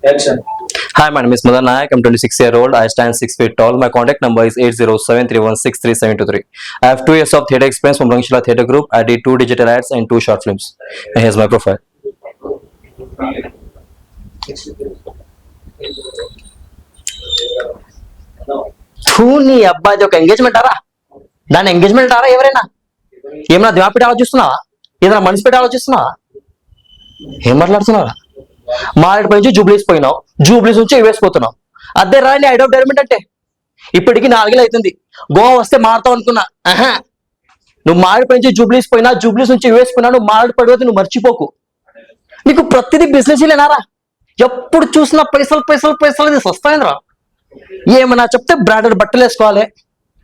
Action. Hi, my name is Madan Nayak. I'm 26-year-old. I stand 6 feet tall. My contact number is 807-316-3723. I have 2 years of theatre experience from Rangshila Theatre Group. I did 2 digital ads and 2 short films. And here's my profile. నీ అబ్బాయి ఒక engagement ఆరా దాని engagement ఆరా ఎవరైనా ఏమన్నా దిమా పెట్టి ఆలోచిస్తున్నావా ఏదైనా మనసు పెట్టి ఆలోచిస్తున్నావా ఏం మాట్లాడుతున్నావా మారేడు నుంచి జూబ్లీస్ పోయినావు జూబ్లీస్ నుంచి యుఎస్ పోతున్నావు అదే రాని ఐడ్ ఆఫ్ డైరెక్ట్ అంటే ఇప్పటికి 4 ఏళ్ళు అవుతుంది గోవా వస్తే మారుతావు అనుకున్నా నువ్వు మారేడు నుంచి జూబ్లీస్ పోయినా జూబ్లీస్ నుంచి యుఎస్ పోయినా నువ్వు మారేడు పడిపోతే నువ్వు మర్చిపోకు నీకు ప్రతిదీ బిజినెస్ లేనారా ఎప్పుడు చూసినా పైసలు పైసలు పైసలు ఇది వస్తాయిందిరా ఏమన్నా చెప్తే బ్రాండెడ్ బట్టలు వేసుకోవాలి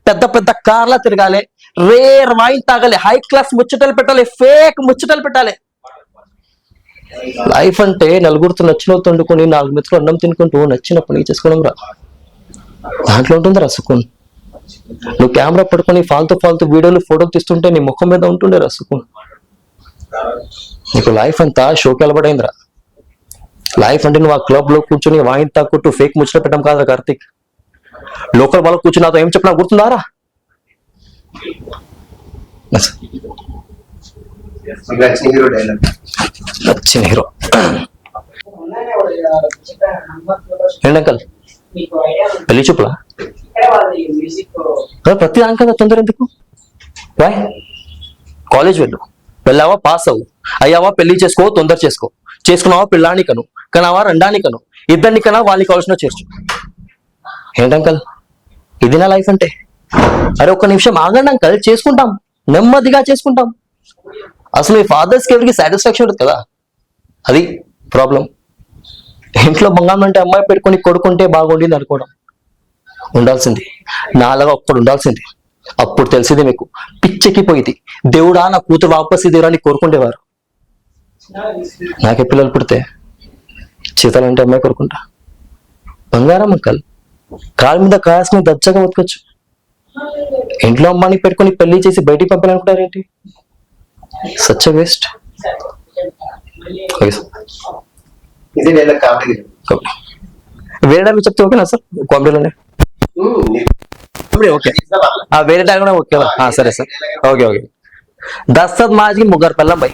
పెద్ద పెద్ద కార్లా తిరగాలి రేర్ వైన్ తాగాలి హై క్లాస్ ముచ్చటలు పెట్టాలి ఫేక్ ముచ్చటలు పెట్టాలి లైఫ్ అంటే నలుగురితో నచ్చిన వండుకొని 4 మెతులు అన్నం తినుకుంటూ నచ్చిన పని చేసుకోవడం రా దాంట్లో ఉంటుందిరా సుకున్ నువ్వు కెమెరా పట్టుకొని ఫాల్తూ వీడియోలు ఫోటోలు తీస్తుంటే నీ ముఖం మీద ఉంటుండే రా సుకున్ నీకు లైఫ్ అంతా షోకి అలబడైందిరా లైఫ్ అంటే నువ్వు ఆ క్లబ్ లో కూర్చొని వాయిన్ తాక్కుంటూ ఫేక్ ముచ్చట పెట్టడం కాదురా కార్తీక్ లోకల్ వాళ్ళకు కూర్చుని నాతో ఏం చెప్పినా గుర్తుందారా నచ్చిన హీరో ఏంటంకల్ పెళ్లి చూపులా ప్రతి దానికన్నా తొందర ఎందుకు బాయ్ కాలేజ్ వెళ్ళావా పాస్ అవ్వు అయ్యావా పెళ్లి చేసుకో తొందర చేసుకున్నావా పిల్లాని కను కనావా రెండాని కను ఇద్దరిని కన్నా వాళ్ళకి కావాల్సిన చేర్చు ఏంటంకల్ ఇది నా లైఫ్ అంటే అరే ఒక్క నిమిషం ఆగండి అంకల్ చేసుకుంటాం నెమ్మదిగా చేసుకుంటాం అసలు మీ ఫాదర్స్ కి ఎవరికి సాటిస్ఫాక్షన్ ఉంటుంది కదా అది ప్రాబ్లం ఇంట్లో బంగారం అంటే అమ్మాయి పెట్టుకొని కొడుకుంటే బాగుండింది అనుకోవడం ఉండాల్సింది నాలాగా ఒక్కడు ఉండాల్సింది అప్పుడు తెలిసింది మీకు పిచ్చెక్కిపోయింది దేవుడా నా కూతురు వాపస్ దేవుడా అని కోరుకుంటేవారు నాకే పిల్లలు పుడితే చీతలంటే అమ్మాయి కోరుకుంటా బంగారం అంకల్ కాళ్ళ మీద కాయాల్సిన దచ్చగా బతకొచ్చు ఇంట్లో అమ్మాయిని పెట్టుకొని పెళ్లి చేసి బయటికి పంపాలనుకుంటారేంటి సచ్ వేస్ట్ వేరే డైలాగ్ చెప్తే ఓకేనా సార్ కామెడీలోనే ఓకే వేరే డైలాగ్ కూడా ఓకే సరే సార్ ఓకే దస్తత్ మాజ్కి ముగ్గురు పెళ్ళం బై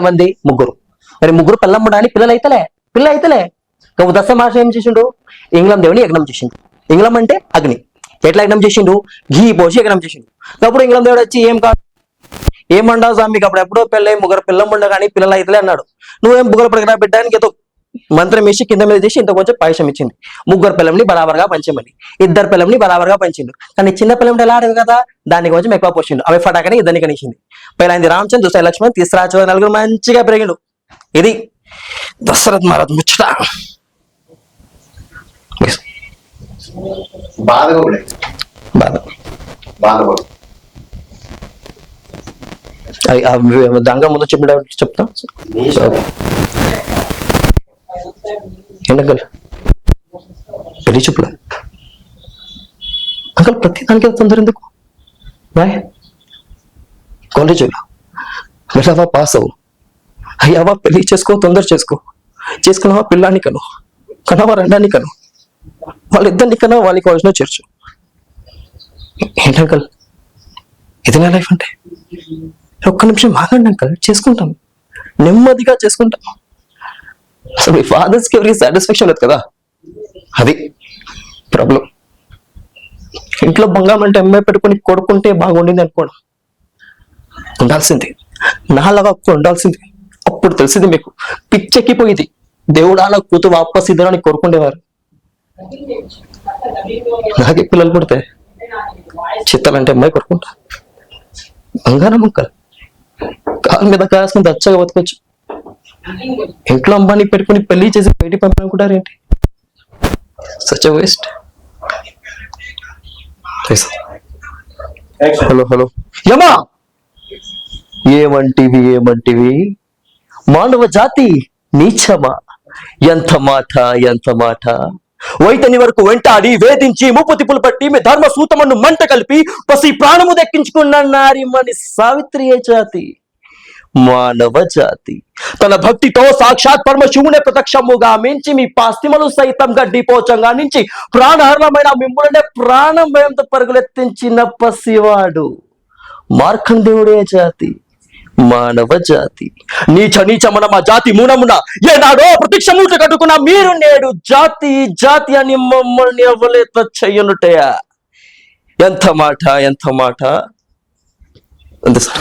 మంది ముగ్గురు మరి ముగ్గురు పెళ్ళం ఉండడానికి పిల్లలు అయితలే దస్త మాస్ ఏం చేసిండు ఇంగ్లం దేవుని యజ్ఞం చేసిండు ఇంగ్లం అంటే అగ్ని ఎట్లా యజ్ఞం చేసిండు ఘీ పోసి యజ్ఞం చేసిండు అప్పుడు ఇంగ్లం దేవుడు వచ్చి ఏం కాదు ఏమండావు మీకు అప్పుడు ఎప్పుడో పెళ్ళై ముగ్గురు పిల్లం ఉండ కానీ పిల్లలు అయితలే అన్నాడు నువ్వేం బుగ్గర పడిగిన పెట్టడానికి ఏదో మంత్రం వేసి కింద మీద చేసి ఇంత కొంచెం పాయసం ఇచ్చింది ముగ్గురు పిల్లంని బరాబర్గా పంచమని 2 పిల్లంని బరాబర్గా పంచిండు కానీ చిన్న పిల్లం ఎలా ఆడేవి కదా దానికి కొంచెం ఎక్కువ పోసిండు అవి ఫటాకని ఇద్దరిని కనిసింది పైలైంది రామచంద్ర దుసై లక్ష్మణ్ తీసుకురాచు 4 మంచిగా పెరిగిండు ఇది దశరథ్ మహారాజ్ ముచ్చట దంగా ముందు చెప్తా ఏంటంకల్ పెళ్లి చూపులా అంకల్ ప్రతి దానికి తొందర ఎందుకు బాయ్ కాలేజ్ వెళ్ళావా పాస్ అవ్వు అయ్యావా పెళ్లి చేసుకో తొందర చేసుకున్నావా పిల్లాన్ని కనావా రెండాన్ని వాళ్ళిద్దరిని కన్నా వాళ్ళకి కావాల్సిన చేర్చు ఏంటంకల్ ఇది నా లైఫ్ అంటే ఒక్క నిమిషం ఆగండి అంకల్ చేసుకుంటాం నెమ్మదిగా చేసుకుంటాం అసలు మీ ఫాదర్స్ కి ఎవరికి సాటిస్ఫాక్షన్ లేదు కదా అది ప్రాబ్లం ఇంట్లో బంగారం అంటే అమ్మాయి పెట్టుకొని కొడుకుంటే బాగుండింది అనుకోవడం ఉండాల్సింది నాలాగా ఉండాల్సింది అప్పుడు తెలిసింది మీకు పిచ్చెక్కిపోయింది దేవుడా నా కూతురు వాపస్ ఇద్దరని కోరుకుండేవారు నాకే పిల్లలు పుడితే చిత్తాలంటే అమ్మాయి కొడుకుంటా బంగారం అంకల్ కాళ్ళ మీద కాయాల్సిన దచ్చగా బతకొచ్చు ఇంట్లో అమ్మాయిని పెట్టుకుని పెళ్లి చేసి బయటికి పంపాలనుకుంటారేంటి సచ్ వేస్ట్ హలో యమా ఏమంటివి మానవ జాతి నీచమా ఎంత మాట వైతని వరకు వెంటాడి వేధించి ముప్పు తిప్పులు పట్టి మీ ధర్మ సూతమన్ను మంట కలిపి పసి ప్రాణము దక్కించుకున్న నారి మని సావిత్రి జాతి మానవ జాతి తన భక్తితో సాక్షాత్ పరమశివునే ప్రత్యక్షముగా మించి మీ పాస్తిమలు సైతం గడ్డిపోచంగా నుంచి ప్రాణహరణమైన మిమ్ములనే ప్రాణం భయంతో పరుగులెత్తించిన పసివాడు మార్కండేయుడే జాతి మానవ జాతి. నీచ నీచమన మా జాతి మూనమున ఏనాడో ప్రత్యక్షమూట కట్టుకున్న మీరు నేడు జాతి జాతి అని మమ్మల్ని ఎవలేత చెయ్యనుటయా. ఎంత మాట ఎంత మాట. అంతే sir.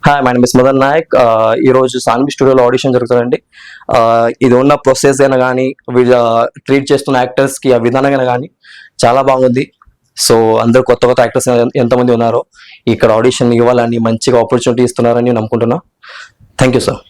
Hi, my name is Madan Nayak. ఈరోజు సాన్వి స్టూడియోలో ఆడిషన్ జరుగుతుందండి. ఇది ఉన్న ప్రొసెస్ అయినా కానీ ట్రీట్ చేస్తున్న యాక్టర్స్కి ఆ విధానంగా కానీ చాలా బాగుంది. సో అందరూ కొత్త కొత్త యాక్టర్స్ ఎంతమంది ఉన్నారో ఇక్కడ ఆడిషన్ ఇవ్వాలని మంచిగా ఆపర్చునిటీ ఇస్తున్నారని నమ్ముకుంటున్నా. Thank you sir.